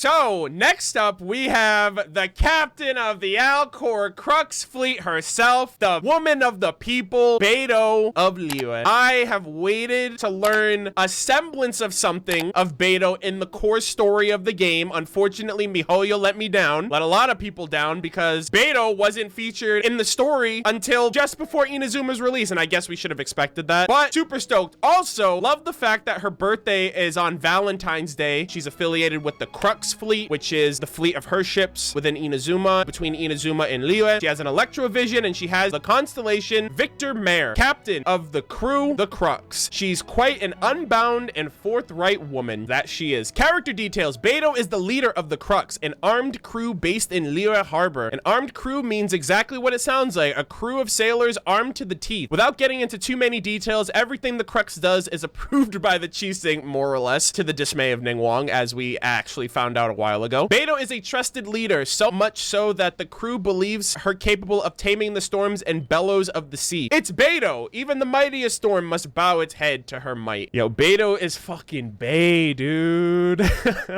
So next up, we have the captain of the Alcor Crux fleet herself, the woman of the people, Beidou of Liyue. I have waited to learn a semblance of something of Beidou in the core story of the game. Unfortunately, MiHoYo let me down, let a lot of people down, because Beidou wasn't featured in the story until just before Inazuma's release, and I guess we should have expected that, but super stoked. Also, love the fact that her birthday is on Valentine's Day. She's affiliated with the Crux fleet, which is the fleet of her ships within Inazuma, between Inazuma and Liyue. She has an Electrovision, and she has the constellation Victor Mare, captain of the crew, the Crux. She's quite an unbound and forthright woman, that she is. Character details. Beidou is the leader of the Crux, an armed crew based in Liyue Harbor. An armed crew means exactly what it sounds like, a crew of sailors armed to the teeth. Without getting into too many details, everything the Crux does is approved by the Xiangling, more or less, to the dismay of Ningguang, as we actually found out a while ago. Beidou is a trusted leader, so much so that the crew believes her capable of taming the storms and bellows of the sea. It's Beidou! Even the mightiest storm must bow its head to her might. Yo, Beidou is fucking bae, dude.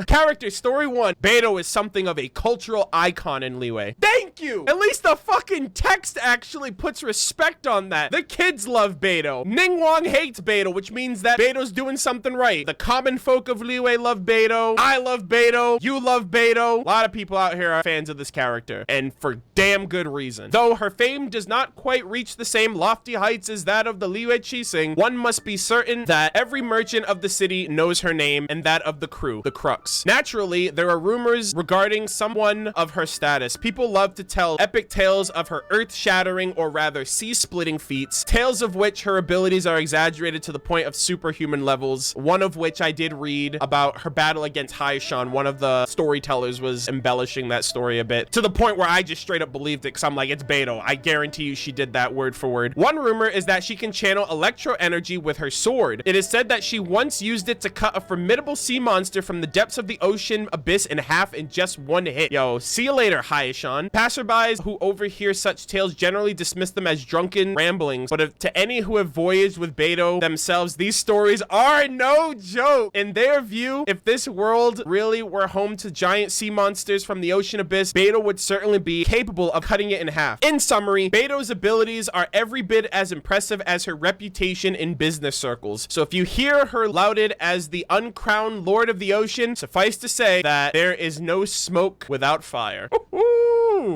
Character story 1. Beidou is something of a cultural icon in Liyue. Thank you! At least the fucking text actually puts respect on that. The kids love Beidou. Ningguang hates Beidou, which means that Beidou's doing something right. The common folk of Liyue love Beidou. I love Beidou. You love Beidou. A lot of people out here are fans of this character, and for damn good reason. Though her fame does not quite reach the same lofty heights as that of the Liyue Xiangling, one must be certain that every merchant of the city knows her name and that of the crew, the Crux. Naturally, there are rumors regarding someone of her status. People love to tell epic tales of her earth-shattering, or rather sea-splitting feats, tales of which her abilities are exaggerated to the point of superhuman levels, one of which I did read about her battle against Haishan. One of the storytellers was embellishing that story a bit, to the point where I just straight up believed it, because I'm like, it's Beidou. I guarantee you she did that word for word. One rumor is that she can channel electro energy with her sword. It is said that she once used it to cut a formidable sea monster from the depths of the ocean abyss in half in just one hit. Yo, see you later, Haishan. Passerbys who overhear such tales generally dismiss them as drunken ramblings, but to any who have voyaged with Beidou themselves, these stories are no joke. In their view, if this world really were home to giant sea monsters from the ocean abyss, Beidou would certainly be capable of cutting it in half. In summary, Beidou's abilities are every bit as impressive as her reputation in business circles. So if you hear her lauded as the uncrowned lord of the ocean, suffice to say that there is no smoke without fire.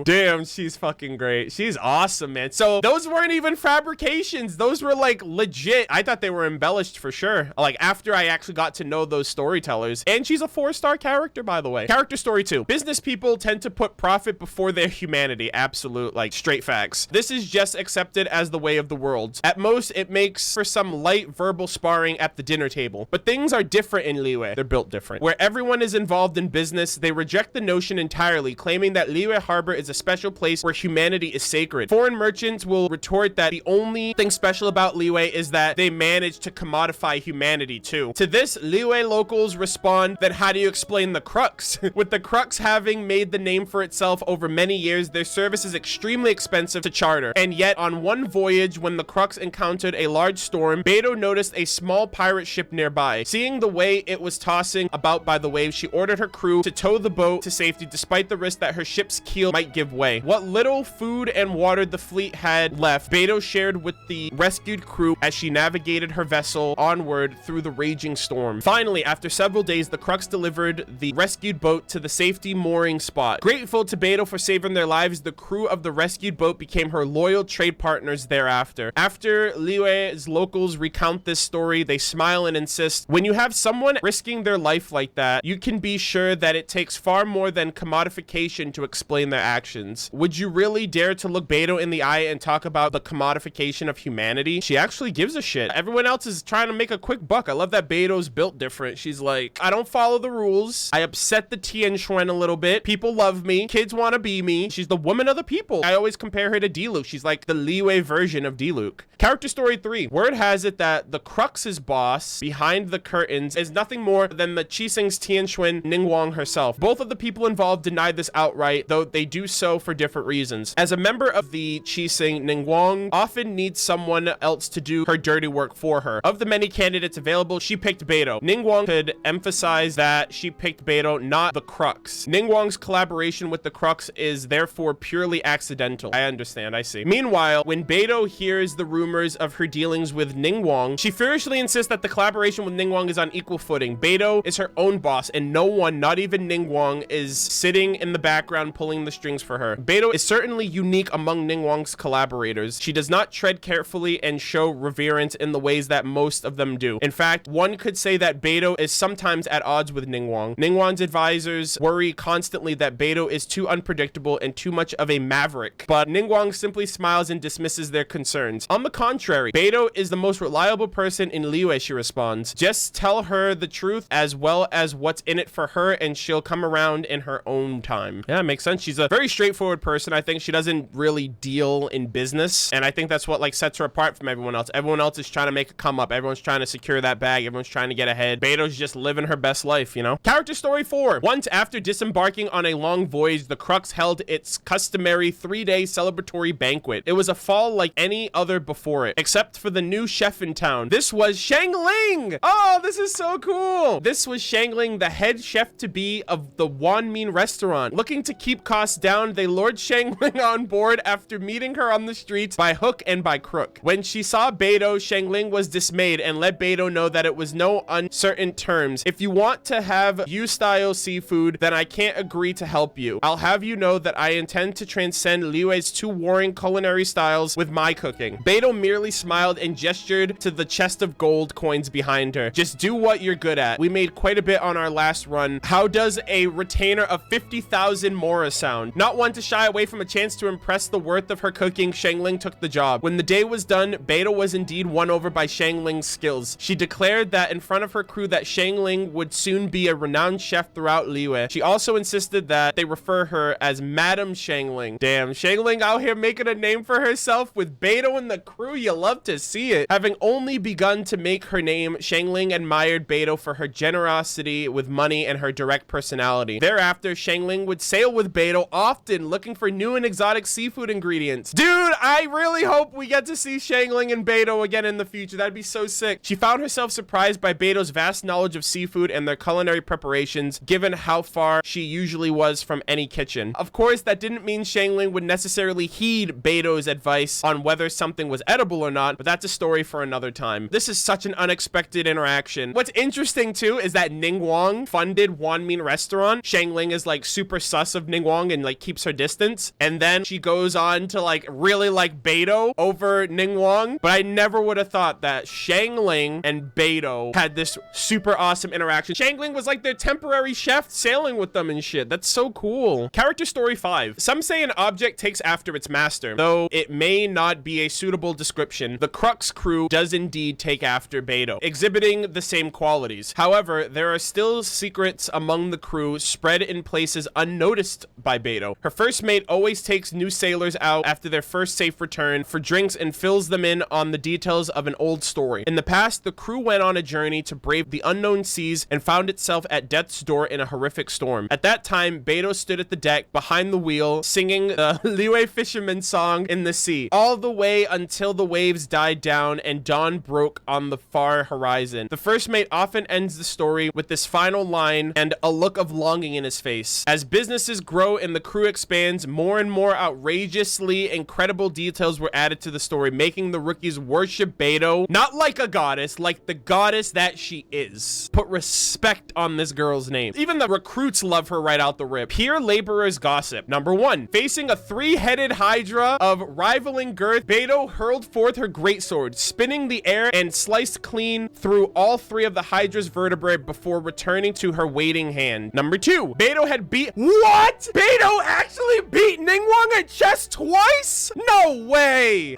Damn, she's fucking great. She's awesome, man. So those weren't even fabrications. Those were like legit. I thought they were embellished for sure. Like after I actually got to know those storytellers. And she's a 4-star character, by the way. Character story 2. Business people tend to put profit before their humanity. Absolute, like straight facts. This is just accepted as the way of the world. At most, it makes for some light verbal sparring at the dinner table. But things are different in Liyue. They're built different. Where everyone is involved in business, they reject the notion entirely, claiming that Liyue Harbor is a special place where humanity is sacred. Foreign merchants will retort that the only thing special about Liyue is that they manage to commodify humanity too. To this, Liyue locals respond, then how do you explain the Crux? With the Crux having made the name for itself over many years, their service is extremely expensive to charter. And yet, on one voyage, when the Crux encountered a large storm, Beidou noticed a small pirate ship nearby. Seeing the way it was tossing about by the waves, she ordered her crew to tow the boat to safety despite the risk that her ship's keel might give way. What little food and water the fleet had left, Beidou shared with the rescued crew as she navigated her vessel onward through the raging storm. Finally, after several days, the Crux delivered the rescued boat to the safety mooring spot. Grateful to Beidou for saving their lives, the crew of the rescued boat became her loyal trade partners thereafter. After Liyue's locals recount this story, they smile and insist, when you have someone risking their life like that, you can be sure that it takes far more than commodification to explain their actions. Would you really dare to look Beidou in the eye and talk about the commodification of humanity? She actually gives a shit. Everyone else is trying to make a quick buck. I love that Beidou's built different. She's like, I don't follow the rules. I upset the Tianquan a little bit. People love me. Kids want to be me. She's the woman of the people. I always compare her to Diluc. She's like the Liyue version of Diluc. Character story 3. Word has it that the Crux's boss behind the curtains is nothing more than the Xiangling's Tianquan, Ningguang herself. Both of the people involved denied this outright, though they do do so for different reasons. As a member of the Qixing, Ningguang often needs someone else to do her dirty work for her. Of the many candidates available, she picked Beidou. Ningguang could emphasize that she picked Beidou, not the Crux. Ningguang's collaboration with the Crux is therefore purely accidental. I understand, I see. Meanwhile, when Beidou hears the rumors of her dealings with Ningguang, she furiously insists that the collaboration with Ningguang is on equal footing. Beidou is her own boss, and no one, not even Ningguang, is sitting in the background pulling the strings for her. Beidou is certainly unique among Ningguang's collaborators. She does not tread carefully and show reverence in the ways that most of them do. In fact, one could say that Beidou is sometimes at odds with Ningguang. Ningguang's advisors worry constantly that Beidou is too unpredictable and too much of a maverick, but Ningguang simply smiles and dismisses their concerns. On the contrary, Beidou is the most reliable person in Liyue, she responds. Just tell her the truth as well as what's in it for her, and she'll come around in her own time. Yeah, it makes sense. She's a very straightforward person. I think she doesn't really deal in business, and I think that's what like sets her apart from everyone else. Everyone else is trying to make a come up. Everyone's trying to secure that bag. Everyone's trying to get ahead. Beidou's just living her best life, you know? Character story 4. Once after disembarking on a long voyage, the Crux held its customary 3-day celebratory banquet. It was a fall like any other before it, except for the new chef in town. This was Xiangling! Oh, this is so cool! This was Xiangling, the head chef-to-be of the Wanmin restaurant. Looking to keep costs down, they lured Xiangling on board after meeting her on the streets by hook and by crook. When she saw Beidou, Xiangling was dismayed and let Beidou know that it was no uncertain terms. If you want to have you-style seafood, then I can't agree to help you. I'll have you know that I intend to transcend Liyue's 2 warring culinary styles with my cooking. Beidou merely smiled and gestured to the chest of gold coins behind her. Just do what you're good at. We made quite a bit on our last run. How does a retainer of 50,000 mora sound? Not one to shy away from a chance to impress the worth of her cooking, Xiangling took the job. When the day was done, Beidou was indeed won over by Xiangling's skills. She declared that in front of her crew that Xiangling would soon be a renowned chef throughout Liyue. She also insisted that they refer her as Madam Xiangling. Damn, Xiangling out here making a name for herself with Beidou and the crew. You love to see it. Having only begun to make her name, Xiangling admired Beidou for her generosity with money and her direct personality. Thereafter, Xiangling would sail with Beidou, often looking for new and exotic seafood ingredients. Dude, I really hope we get to see Xiangling and Beidou again in the future. That'd be so sick. She found herself surprised by Beidou's vast knowledge of seafood and their culinary preparations, given how far she usually was from any kitchen. Of course, that didn't mean Xiangling would necessarily heed Beidou's advice on whether something was edible or not, but that's a story for another time. This is such an unexpected interaction. What's interesting too is that Ningguang funded Wanmin restaurant. Xiangling is like super sus of Ningguang and like keeps her distance, and then she goes on to like really like Beidou over Ningguang. But I never would have thought that Xiangling and Beidou had this super awesome interaction. Xiangling was like their temporary chef, sailing with them and shit. That's so cool. Character story 5. Some say an object takes after its master, though it may not be a suitable description. The Crux crew does indeed take after Beidou, exhibiting the same qualities. However, there are still secrets among the crew spread in places unnoticed by Beidou. Her first mate always takes new sailors out after their first safe return for drinks and fills them in on the details of an old story. In the past, the crew went on a journey to brave the unknown seas and found itself at death's door in a horrific storm. At that time, Beidou stood at the deck behind the wheel, singing the Liyue fisherman song in the sea, all the way until the waves died down and dawn broke on the far horizon. The first mate often ends the story with this final line and a look of longing in his face. As businesses grow and the crew expands, more and more outrageously incredible details were added to the story, making the rookies worship Beidou, not like a goddess, like the goddess that she is. Put respect on this girl's name. Even the recruits love her right out the rip. Here, laborers gossip. Number 1, facing a 3-headed hydra of rivaling girth, Beidou hurled forth her greatsword, spinning the air and sliced clean through all 3 of the hydra's vertebrae before returning to her waiting hand. Number 2, Beidou had beat— What? Beidou actually beat Ningguang at chess twice? No way!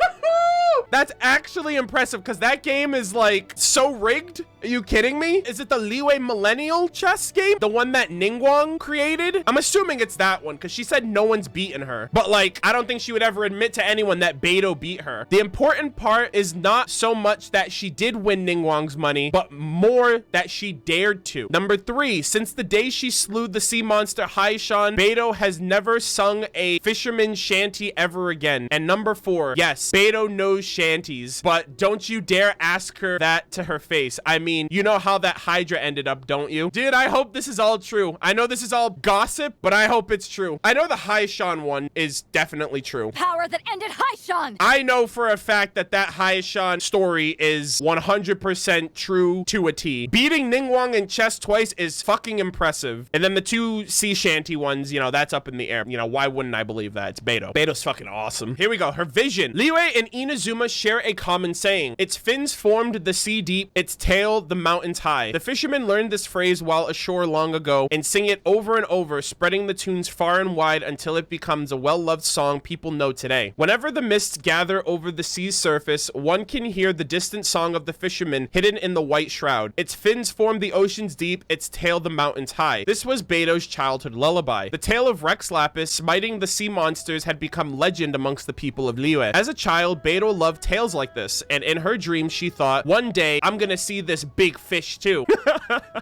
That's actually impressive because that game is like so rigged. Are you kidding me? Is it the Liyue Millennial chess game? The one that Ningguang created? I'm assuming it's that one because she said no one's beaten her. But like, I don't think she would ever admit to anyone that Beidou beat her. The important part is not so much that she did win Ningguang's money, but more that she dared to. Number 3, since the day she slew the sea monster Haishan, Beidou has never sung a fisherman's shanty ever again. And number 4, yes, Beidou knows shanties, but don't you dare ask her that to her face. I mean, you know how that Hydra ended up, don't you? Dude, I hope this is all true. I know this is all gossip, but I hope it's true. I know the Haishan one is definitely true. Power that ended Haishan! I know for a fact that Haishan story is 100% true to a T. Beating Ningguang in chess twice is fucking impressive. And then the 2 sea shanty ones, you know, that's up in the air. You know, why wouldn't I believe that? It's Beidou. Beidou's fucking awesome. Here we go. Her vision. Liyue and Inazuma share a common saying. Its fins formed the sea deep, its tail the mountains high. The fishermen learned this phrase while ashore long ago and sing it over and over, spreading the tunes far and wide until it becomes a well-loved song people know today. Whenever the mists gather over the sea's surface, one can hear the distant song of the fisherman hidden in the white shroud. Its fins form the ocean's deep, its tail the mountains high. This was Beidou's childhood lullaby. The tale of Rex Lapis smiting the sea monsters had become legend amongst the people of Liyue. As a child, Beidou loved tales like this, and in her dreams she thought, one day I'm gonna see this big fish too.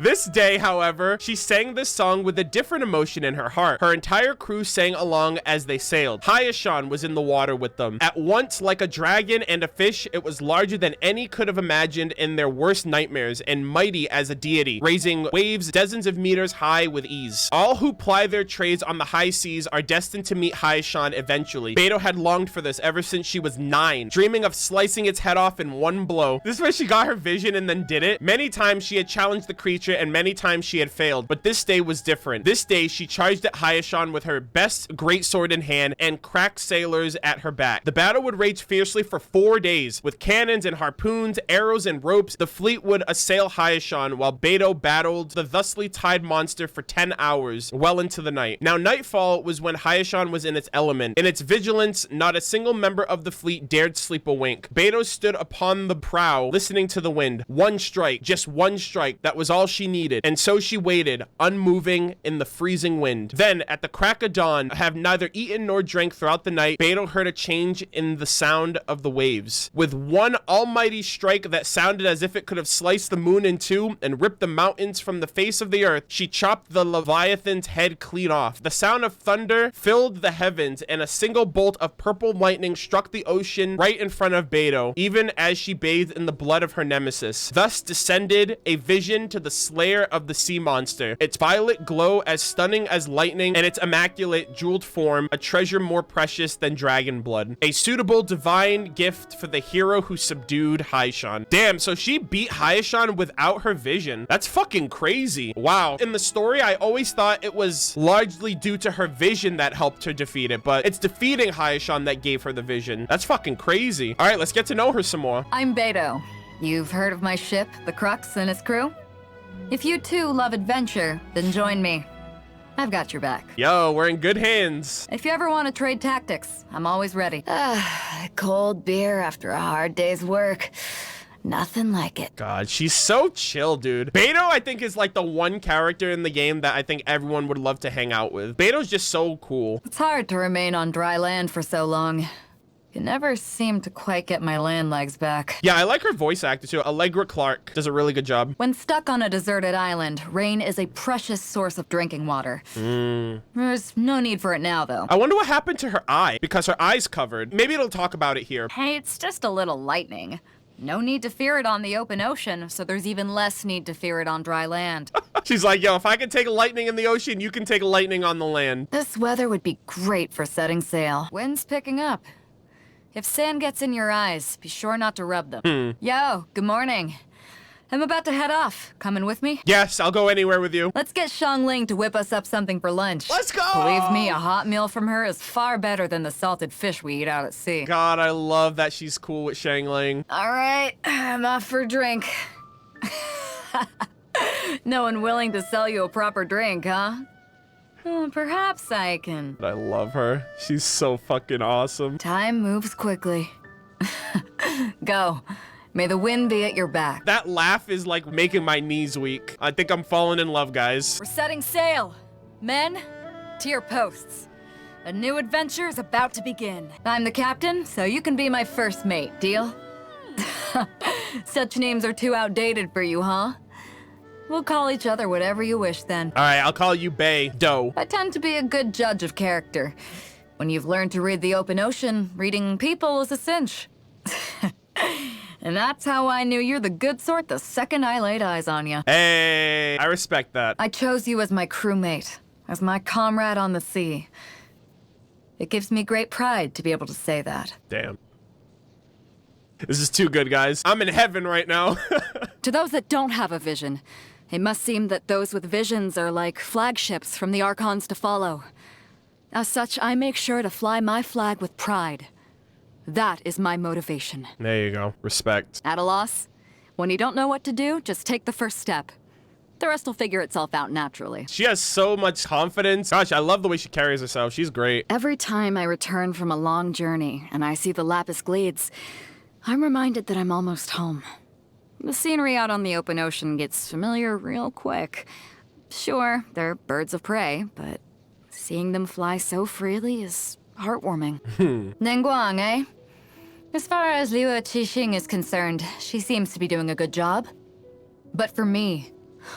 This day, however, she sang this song with a different emotion in her heart. Her entire crew sang along as they sailed. Haishan was in the water with them. At once, like a dragon and a fish, it was larger than any could have imagined in their worst nightmares, and mighty as a deity, raising waves dozens of meters high with ease. All who ply their trades on the high seas are destined to meet Haishan eventually. Beidou had longed for this ever since she was 9, dreaming of slicing its head off in one blow. This is where she got her vision and then did it. Many times she had challenged the creature and many times she had failed, but this day was different. This day she charged at Haishan with her best greatsword in hand and crack sailors at her back. The battle would rage fiercely for 4 days. With cannons and harpoons, arrows and ropes, the fleet would assail Haishan while Beidou battled the thusly tied monster for 10 hours, well into the night. Now nightfall was when Haishan was in its element. In its vigilance, not a single member of the fleet dared sleep a wink. Beidou stood upon the prow, listening to the wind. One strike, just one strike, that was all she needed. And so she waited, unmoving in the freezing wind. Then, at the crack of dawn, have neither eaten nor drank throughout the night, Beidou heard a change in the sound of the waves. With one almighty strike that sounded as if it could have sliced the moon in two and ripped the mountains from the face of the earth, she chopped the Leviathan's head clean off. The sound of thunder filled the heavens, and a single bolt of purple lightning struck the ocean right in front of Beidou, even as she bathed in the blood of her nemesis. Thus descended a vision to the slayer of the sea monster, its violet glow as stunning as lightning, and its immaculate jeweled form a treasure more precious than dragon blood. A suitable divine gift for the hero who subdued Haishan. Damn, so she beat Haishan without her vision. That's fucking crazy. Wow. In the story, I always thought it was largely due to her vision that helped her defeat it, but it's defeating Haishan that gave her the vision. That's fucking crazy. All right, let's get to know her some more. I'm Beidou. You've heard of my ship, the Crux, and its crew? If you too love adventure, then join me. I've got your back. Yo, we're in good hands. If you ever want to trade tactics, I'm always ready. Cold beer after a hard day's work. Nothing like it. God, she's so chill, dude. Beidou, I think, is like the one character in the game that I think everyone would love to hang out with. Beidou's just so cool. It's hard to remain on dry land for so long. You never seem to quite get my land legs back. Yeah, I like her voice actor too. Allegra Clark does a really good job. When stuck on a deserted island, rain is a precious source of drinking water. There's no need for it now, though. I wonder what happened to her eye, because her eye's covered. Maybe it'll talk about it here. Hey, it's just a little lightning. No need to fear it on the open ocean, so there's even less need to fear it on dry land. She's like, yo, if I can take lightning in the ocean, you can take lightning on the land. This weather would be great for setting sail. Wind's picking up. If sand gets in your eyes, be sure not to rub them. Yo, good morning. I'm about to head off. Coming with me? Yes, I'll go anywhere with you. Let's get Xiangling to whip us up something for lunch. Let's go! Believe me, a hot meal from her is far better than the salted fish we eat out at sea. God, I love that she's cool with Xiangling. All right, I'm off for a drink. No one willing to sell you a proper drink, huh? Perhaps I can. I love her. She's so fucking awesome. Time moves quickly. Go. May the wind be at your back. That laugh is like making my knees weak. I think I'm falling in love, guys. We're setting sail. Men, to your posts. A new adventure is about to begin. I'm the captain, so you can be my first mate, deal? Such names are too outdated for you, huh? We'll call each other whatever you wish then. All right, I'll call you Beidou. I tend to be a good judge of character. When you've learned to read the open ocean, reading people is a cinch. And that's how I knew you're the good sort the second I laid eyes on you. Hey, I respect that. I chose you as my crewmate, as my comrade on the sea. It gives me great pride to be able to say that. Damn. This is too good, guys. I'm in heaven right now. To those that don't have a vision, it must seem that those with visions are like flagships from the Archons to follow. As such, I make sure to fly my flag with pride. That is my motivation. There you go. Respect. At a loss? When you don't know what to do, just take the first step. The rest will figure itself out naturally. She has so much confidence. Gosh, I love the way she carries herself. She's great. Every time I return from a long journey and I see the Lapis Glades, I'm reminded that I'm almost home. The scenery out on the open ocean gets familiar real quick. Sure, they're birds of prey, but seeing them fly so freely is heartwarming. Ningguang, eh? As far as Liyue Qixing is concerned, she seems to be doing a good job. But for me,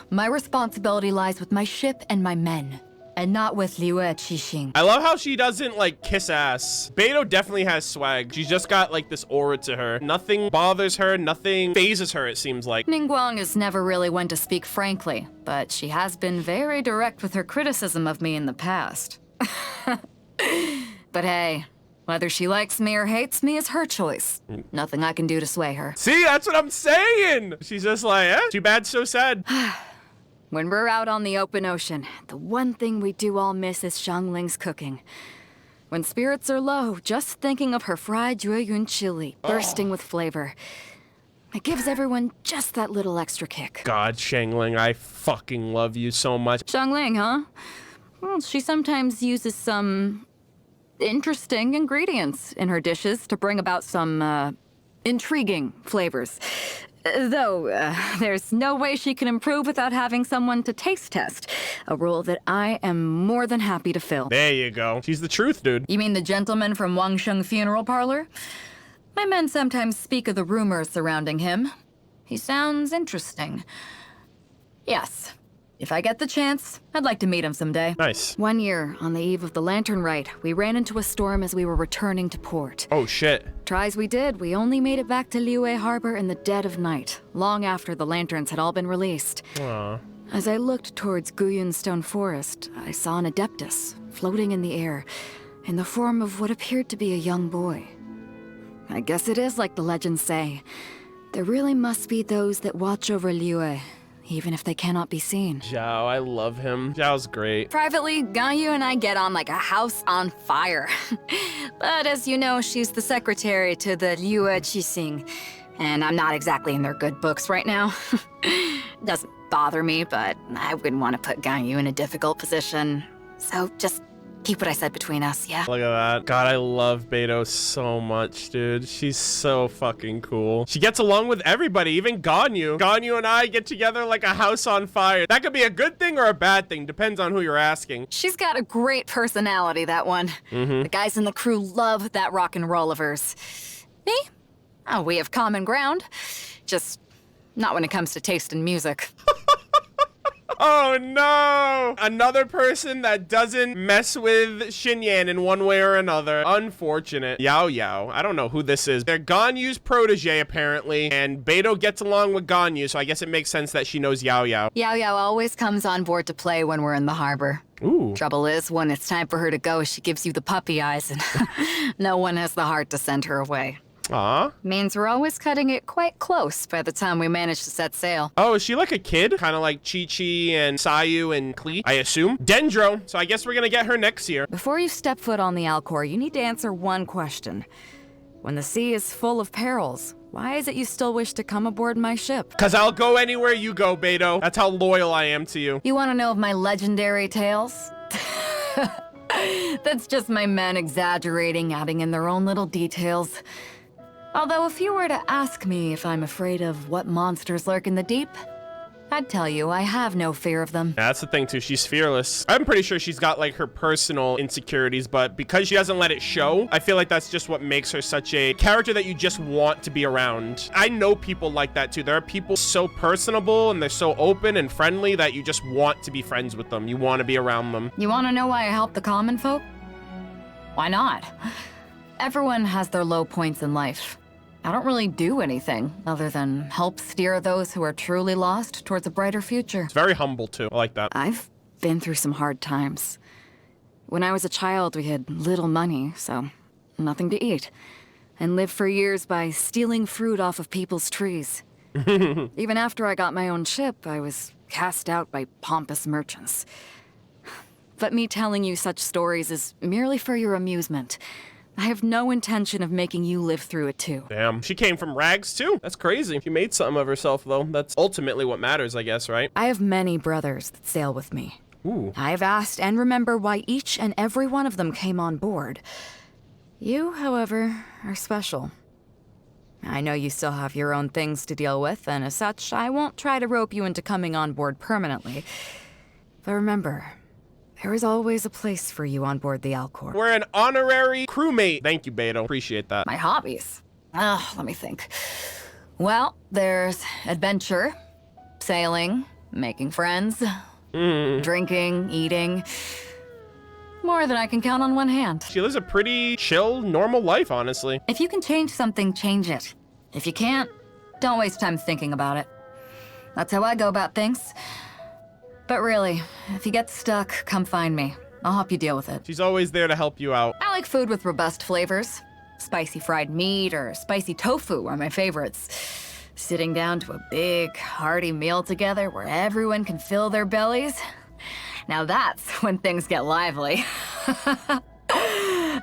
my responsibility lies with my ship and my men, and not with Liyue Qixing. I love how she doesn't, like, kiss ass. Beidou definitely has swag. She's just got, like, this aura to her. Nothing bothers her, nothing phases her, it seems like. Ningguang is never really one to speak frankly, but she has been very direct with her criticism of me in the past. But hey, whether she likes me or hates me is her choice. Nothing I can do to sway her. See, that's what I'm saying. She's just like, eh, too bad, so sad. When we're out on the open ocean, the one thing we do all miss is Xiangling's cooking. When spirits are low, just thinking of her fried Jueyun chili, bursting with flavor. It gives everyone just that little extra kick. God, Xiangling, I fucking love you so much. Xiangling, huh? Well, she sometimes uses some interesting ingredients in her dishes to bring about some, intriguing flavors. Though, there's no way she can improve without having someone to taste test. A role that I am more than happy to fill. There you go. She's the truth, dude. You mean the gentleman from Wangsheng Funeral Parlor? My men sometimes speak of the rumors surrounding him. He sounds interesting. Yes. If I get the chance, I'd like to meet him someday. Nice. One year, on the eve of the Lantern Rite, we ran into a storm as we were returning to port. Oh, shit. Try as we did, we only made it back to Liyue Harbor in the dead of night, long after the lanterns had all been released. Aw. As I looked towards Guyun Stone Forest, I saw an Adeptus floating in the air, in the form of what appeared to be a young boy. I guess it is like the legends say. There really must be those that watch over Liyue, even if they cannot be seen. Zhao, I love him. Zhao's great. Privately, Ganyu and I get on like a house on fire. But as you know, she's the secretary to the Liyue Qixing, and I'm not exactly in their good books right now. Doesn't bother me, but I wouldn't want to put Ganyu in a difficult position. So just keep what I said between us, yeah? Look at that. God, I love Beidou so much, dude. She's so fucking cool. She gets along with everybody, even Ganyu. Ganyu and I get together like a house on fire. That could be a good thing or a bad thing, depends on who you're asking. She's got a great personality, that one. The guys in the crew love that rock and roll of hers. Me? Oh, we have common ground. Just not when it comes to taste in music. Oh no! Another person that doesn't mess with Xinyan in one way or another. Unfortunate. Yao Yao. I don't know who this is. They're Ganyu's protege, apparently, and Beidou gets along with Ganyu, so I guess it makes sense that she knows Yao Yao. Yao Yao always comes on board to play when we're in the harbor. Ooh. Trouble is, when it's time for her to go, she gives you the puppy eyes, and no one has the heart to send her away. Aw. Means we're always cutting it quite close by the time we manage to set sail. Oh, is she like a kid? Kind of like Chi-Chi and Sayu and Klee, I assume? Dendro. So I guess we're gonna get her next year. Before you step foot on the Alcor, you need to answer one question. When the sea is full of perils, why is it you still wish to come aboard my ship? Cause I'll go anywhere you go, Beidou. That's how loyal I am to you. You want to know of my legendary tales? That's just my men exaggerating, adding in their own little details. Although if you were to ask me if I'm afraid of what monsters lurk in the deep, I'd tell you I have no fear of them. Yeah, that's the thing too, she's fearless. I'm pretty sure she's got like her personal insecurities, but because she doesn't let it show, I feel like that's just what makes her such a character that you just want to be around. I know people like that too. There are people so personable and they're so open and friendly that you just want to be friends with them. You want to be around them. You want to know why I help the common folk? Why not? Everyone has their low points in life. I don't really do anything other than help steer those who are truly lost towards a brighter future. It's very humble too. I like that. I've been through some hard times. When I was a child, we had little money, so nothing to eat, and lived for years by stealing fruit off of people's trees. Even after I got my own ship, I was cast out by pompous merchants. But me telling you such stories is merely for your amusement. I have no intention of making you live through it too. Damn, she came from rags too. That's crazy. She made something of herself though. That's ultimately what matters, I guess, right? I have many brothers that sail with me. Ooh. I have asked and remember why each and every one of them came on board. You, however, are special. I know you still have your own things to deal with, and as such, I won't try to rope you into coming on board permanently. But remember, there is always a place for you on board the Alcor. We're an honorary crewmate. Thank you, Beidou. Appreciate that. My hobbies? Let me think. Well, there's adventure, sailing, making friends, drinking, eating. More than I can count on one hand. She lives a pretty chill, normal life, honestly. If you can change something, change it. If you can't, don't waste time thinking about it. That's how I go about things. But really, if you get stuck, come find me. I'll help you deal with it. She's always there to help you out. I like food with robust flavors. Spicy fried meat or spicy tofu are my favorites. Sitting down to a big, hearty meal together where everyone can fill their bellies. Now that's when things get lively.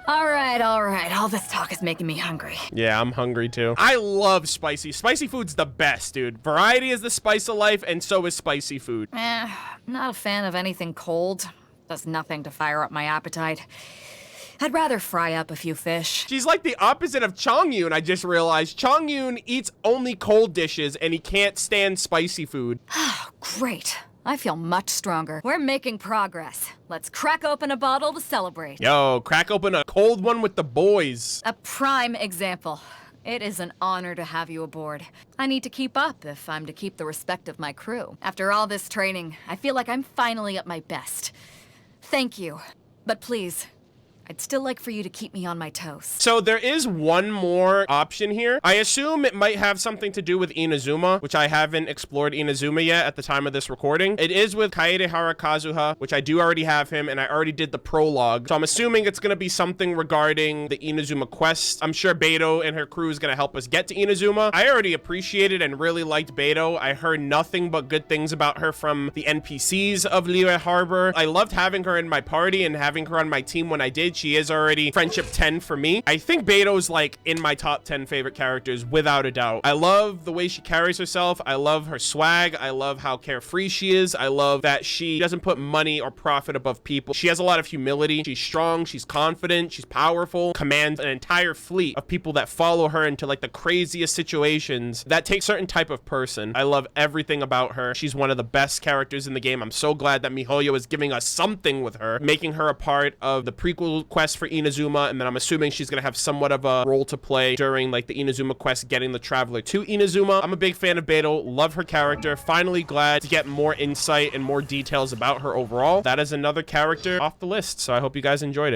All right. All this talk is making me hungry. Yeah, I'm hungry too. I love spicy. Spicy food's the best, dude. Variety is the spice of life, and so is spicy food. Not a fan of anything cold. Does nothing to fire up my appetite. I'd rather fry up a few fish. She's like the opposite of Chongyun, I just realized. Chongyun eats only cold dishes, and he can't stand spicy food. Great. I feel much stronger. We're making progress. Let's crack open a bottle to celebrate. Yo, crack open a cold one with the boys. A prime example. It is an honor to have you aboard. I need to keep up if I'm to keep the respect of my crew. After all this training, I feel like I'm finally at my best. Thank you. But please, I'd still like for you to keep me on my toes. So there is one more option here. I assume it might have something to do with Inazuma, which I haven't explored Inazuma yet at the time of this recording. It is with Kaedehara Kazuha, which I do already have him, and I already did the prologue. So I'm assuming it's going to be something regarding the Inazuma quest. I'm sure Beidou and her crew is going to help us get to Inazuma. I already appreciated and really liked Beidou. I heard nothing but good things about her from the NPCs of Liyue Harbor. I loved having her in my party and having her on my team when I did. She is already friendship 10 for me. I think Beidou's like in my top 10 favorite characters without a doubt. I love the way she carries herself. I love her swag. I love how carefree she is. I love that she doesn't put money or profit above people. She has a lot of humility. She's strong. She's confident. She's powerful. Commands an entire fleet of people that follow her into like the craziest situations that take certain type of person. I love everything about her. She's one of the best characters in the game. I'm so glad that MiHoYo is giving us something with her, making her a part of the prequel quest for Inazuma, and then I'm assuming she's gonna have somewhat of a role to play during like the Inazuma quest, getting the traveler to Inazuma. I'm a big fan of Beidou, love her character, finally glad to get more insight and more details about her overall. That is another character off the list, so I hope you guys enjoyed it.